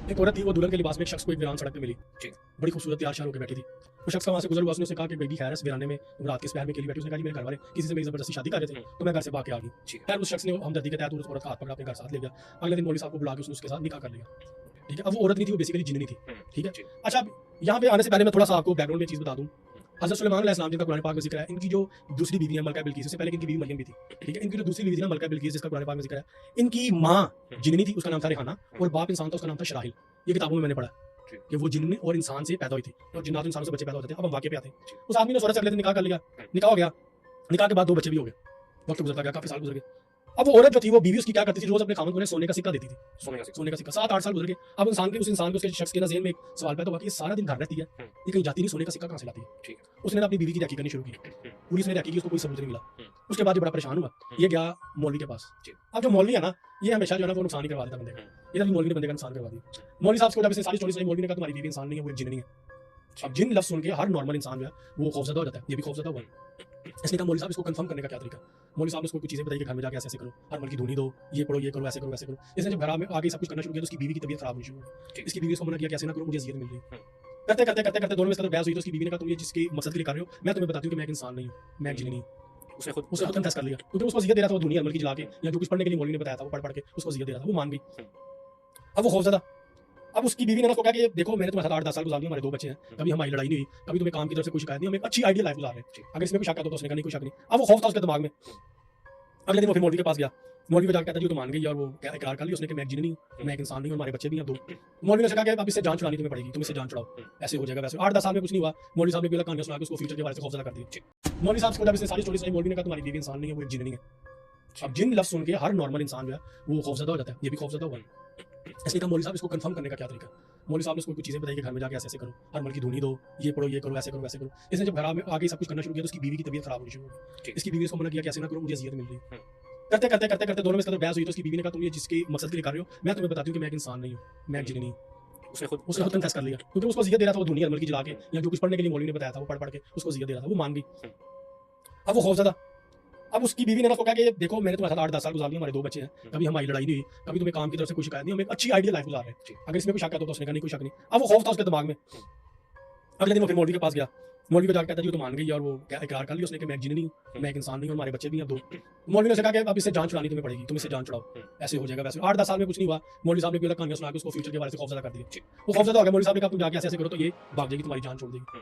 एक औरत थी, वो दुल्हन के लिबास में एक शख्स को एक वीरान सड़क पे मिली। जी। बड़ी खूबसूरत तैयार शार होकर बैठी थी। वो शख्स का वहाँ से गुजर हुआ, उसने उससे कहा कि बेबी खैर है, इस वीराने में रात के इस पहर में अकेली बैठी। उसने कहा जी मेरे घर वाले किसी से मेरी जबरदस्ती शादी कर रहे थे, तो मैं घर से भाग के आ गई। ठीक है। खैर उस शख्स ने हमदर्दी के तहत उस औरत का हाथ पकड़ा, अपने घर साथ ले गया। अगले दिन मौलवी साहब को बुला के उसने उसके साथ निकाह कर लिया। ठीक है, अब वो औरत नहीं थी, वो बेसिकली जिन्नी थी। ठीक है। जी। अच्छा, अब यहाँ पे आने से पहले मैं थोड़ा सा आपको बैकग्राउंड में चीज़ बता दूँ। हज़रत सुलेमान अलैहिस्सलाम जिनका कुरान पाक में जिक्र है, इनकी जो दूसरी बीवी है मलका बिल्कीस, इससे पहले कि इनकी बीवी मरियम भी थी। ठीक है, इनकी जो दूसरी बीवी थी ना मलका बिल्कीस, जिसका कुरान पाक में जिक्र है, इनकी माँ जिन्नी थी, उसका नाम था रिहाना, और बाप इंसान था, उसका नाम था शराहिल। ये किताबों में मैंने पढ़ा जी। कि वो जिन्न और इंसान से पैदा हुई थी, और जिन्नात इंसान से बच्चे पैदा होते थे। अब हम वाक़े पे आते हैं। उस आदमी ने उस औरत से अगले दिन निकाह कर लिया। निकाह हो गया। निकाह के बाद 2 बच्चे भी हो गए। वक्त गुजरता गया, काफ़ी साल गुजर गए। अब वो औरत जो थी, वो बीवी उसकी क्या करती थी, रोज़ अपने खामद को सोने का सिक्का देती थी। सोने का सिक्का 7-8 साल गुजर गए। अब उस इंसान के, उसके शख्स के ज़हन में एक सवाल पैदा हुआ कि ये सारा दिन घर रहती है, ये कहीं जाती नहीं, सोने का सिक्का कहाँ से लाती है? ठीक उसने ना अपनी बीवी की तहकीक करनी शुरू की। पूरी उसने तहकीक की, उसको कोई सबूत नहीं मिला। उसके बाद ये बड़ा परेशान हुआ, ये गया मौलवी के पास। अब जो मौलवी है ना, ये हमेशा जो है ना वो नुकसान ही करवा देता बंदे का। इधर भी मौलवी ने बंदे का नुकसान करवा दिया। मौलवी साहब को जब इसने सारी स्टोरी सुनाई, मौलवी ने कहा तुम्हारी बीवी इंसान नहीं है, वो एक जिन्न नहीं है। अब जिन लफ्ज़ सुन के हर नॉर्मल इंसान जो है वो खौफज़दा हो जाता है। ये भी खौफज़दा हुआ। इसने कहा मौलवी साहब इसको कंफर्म करने का क्या तरीका? मौलवी साहब ने उसको कुछ चीज़ें बताई कि घर में जाके ऐसे करो, हर मल की धुनी दो, ये पढ़ो, ये करो, ऐसे करो, वैसे करो। इसने जब घर में आके सब कुछ करना शुरू किया, तो उसकी बीवी की तबीयत खराब होनी शुरू हो गई। इसकी बीवी ने उसको मना किया कि ऐसे ना करो, मुझे अज़ियत मिल रही है। करते दोनों में इस कदर बहस हुई, तो उसकी बीवी ने कहा तुम ये जिसके मकसद के लिए कर रहे हो, मैं तुम्हें बताती हूँ कि मैं एक इंसान नहीं हूँ, मैं एक जिन्न नहीं हूँ। उसने खुद उसने खुद कन्फेस कर लिया, क्योंकि उसको अज़ियत दे रहा था वो दुनिया अमल की जला के, या जो कुछ पढ़ने के लिए मौलवी ने बताया था वो पढ़ के उसको अज़ियत दे रहा था, वो मान गई। अब वो खौफज़दा। अब उसकी बीवी ने उसको कहा कि देखो मैंने तुम्हारे साथ 8-10 साल गुजार दिए, हमारे 2 बच्चे हैं, कभी हमारी लड़ाई नहीं हुई, कभी तुम्हें काम की तरफ से कोई शिकायत नहीं, हम एक अच्छी आइडियल लाइफ गुजार रहे हैं। अगर इसमें कोई शक है तो उसने कहा नहीं, कोई शक नहीं। अब वो खौफ था उसके दिमाग में। अगले दिन वो फिर मौलवी के पास गया। मौलवी को जाकर कहता जी तो मान गई, और वो इकरार कर लिया उसने कि मैं एक जिन्न नहीं हूँ, मैं एक इंसान नहीं हूँ, हमारे बच्चे भी हैं 2। मौलवी ने कहा कि अब इससे जान छुड़ानी तुम्हें पड़ेगी, तुम इससे जान छुड़ाओ, ऐसे हो जाएगा वैसे। 8-10 साल में कुछ नहीं हुआ। मौलवी साहब ने भी कहानियां सुना के उसको फ्यूचर के बारे में खौफज़दा कर दिया। मौलवी साहब को जब इसने सारी स्टोरी सुनाई, मौलवी ने कहा तुम्हारी बीवी इंसान नहीं है, वो एक जिन्न नहीं है। अब जिन लफ्ज़ सुन के हर नॉर्मल इंसान जो है वो खौफज़दा हो जाता है। ये भी खौफज़दा हुआ। इसलिए कहा मौलवी साहब इसको कंफर्म करने का क्या तरीका? मौलवी साहब ने उसको कुछ चीज़ें बताई कि घर में जाके ऐसे करो, हर मल की धुनी दो, ये पढ़ो, ये करो, ऐसे करो, वैसे करो। इसने जब घर में आके सब कुछ करना शुरू किया, तो उसकी बीवी की तबीयत खराब होनी शुरू हो गई। इसकी बीवी ने उसको मना किया कि ऐसे ना करो, मुझे अज़ियत मिल रही है। करते दोनों में इस कदर बहस हुई, तो उसकी बीवी ने कहा तुम ये जिसके मकसद के लिए कर रहे हो, मैं तुम्हें बताती हूँ कि मैं एक इंसान नहीं हूँ, मैं एक जिन्न नहीं हूँ। उसने खुद उसने खुद कन्फेस कर लिया, क्योंकि उसको अज़ियत दे रहा था वो दुनिया अमल की जला के, या जो कुछ पढ़ने के लिए मौलवी ने बताया था वो पढ़ के उसको अज़ियत दे रहा था, वो मान गई। अब वो खौफज़दा। अब उसकी बीवी ने उसको कहा कि देखो मैंने तुम्हारे साथ 8-10 साल गुजार दिए, हमारे 2 बच्चे हैं, कभी हमारी लड़ाई नहीं हुई, कभी तुम्हें काम की तरफ से कोई शिकायत नहीं, हम एक अच्छी आइडियल लाइफ गुजार रहे हैं। अगर इसमें कोई शक है तो उसने कहा नहीं, कोई शक नहीं। अब वो खौफ था उसके दिमाग में। अगले दिन वो फिर मौलवी के पास गया। मौलवी को जाकर कहता जी तो मान गई, और वो इकरार कर लिया उसने कि मैं एक जिन्न नहीं हूँ, मैं एक इंसान नहीं हूँ, हमारे बच्चे भी हैं 2। मौलवी ने कहा कि अब इससे जान छुड़ानी तुम्हें पड़ेगी, तुम इससे जान छुड़ाओ, ऐसे हो जाएगा वैसे। 8-10 साल में कुछ नहीं हुआ। मौलवी साहब ने भी कहानियां सुना के उसको फ्यूचर के बारे में खौफज़दा कर दिया। वो खौफज़दा हो गया। मौलवी साहब ने कहा तुम जाके ऐसे करो तो ये भाग जाएगी, तुम्हारी जान छोड़ देगी।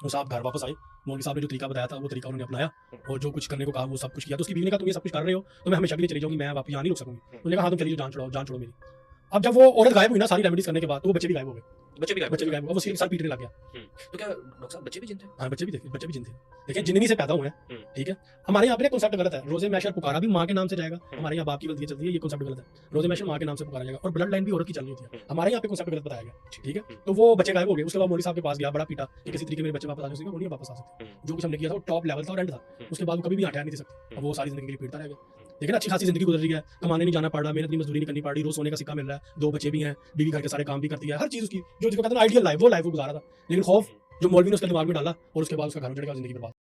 वो साहब घर वापस आए। मौलवी साहब ने जो तरीका बताया था वो तरीका उन्होंने अपनाया, और जो कुछ करने को कहा वो सब कुछ किया। तो उसकी बीवी ने कहा तुम ये सब कुछ कर रहे हो तो मैं हमेशा के लिए चली जाऊंगी, मैं वापस यहाँ नहीं रुक सकूंगी। उन्होंने कहा हाँ तुम चलिए, जान छोड़ो मेरी। अब जब वो औरत गायब हुई ना सारी रेमेडीज करने के बाद, तो वो बच्चे भी गायब हो गए। बच्चे भी गायब हुआ, वो सर पीटने लग गया। तो क्या डॉक्टर साहब बच्चे भी जिन थे? हाँ बच्चे भी जिन थे। देखिए जिन्नी से पैदा हुए हैं। ठीक है, हमारे यहाँ पे कॉन्सेप्ट गलत है। रोजे मैशर पुकारा भी माँ के नाम से जाएगा, हमारे यहाँ बाप की गलती चलती है, ये कॉन्सेप्ट गलत है। रोजे मैशर माँ के नाम से पुकारा जाएगा, और ब्लड लाइन भी औरत की चल रही होती है। हमारे यहाँ पे कॉन्सेप्ट गलत बताया गया। ठीक है, तो वो बच्चे गायब हो गए। उसके बाद मौलवी साहब के पास गया, बड़ा पीटा कि किसी तरीके मेरे बच्चे वापस आ जाए, वो नहीं वापस आ सकते। जो कुछ हमने किया था वो टॉप लेवल था और एंड था। उसके बाद वो कभी भी हटा नहीं सकते। अब वो सारी जिंदगी के लिए पीटता रह गया। लेकिन अच्छी खासी जिंदगी गुजर रही है, कमाने नहीं जाना पड़ रहा, मेहनत नहीं मजदूरी नहीं करनी पड़ रही, रोज सोने का सिक्का मिल रहा है, 2 बच्चे भी हैं, बीवी घर के सारे काम भी करती है, हर चीज उसकी जो जिसको कहते हैं आइडियल लाइफ, वो लाइफ वो गुजारा था। लेकिन खौफ जो मौलवी ने उसके दिमाग में डाला, और उसके बाद उसका घर उजड़ गया, जिंदगी बर्बाद।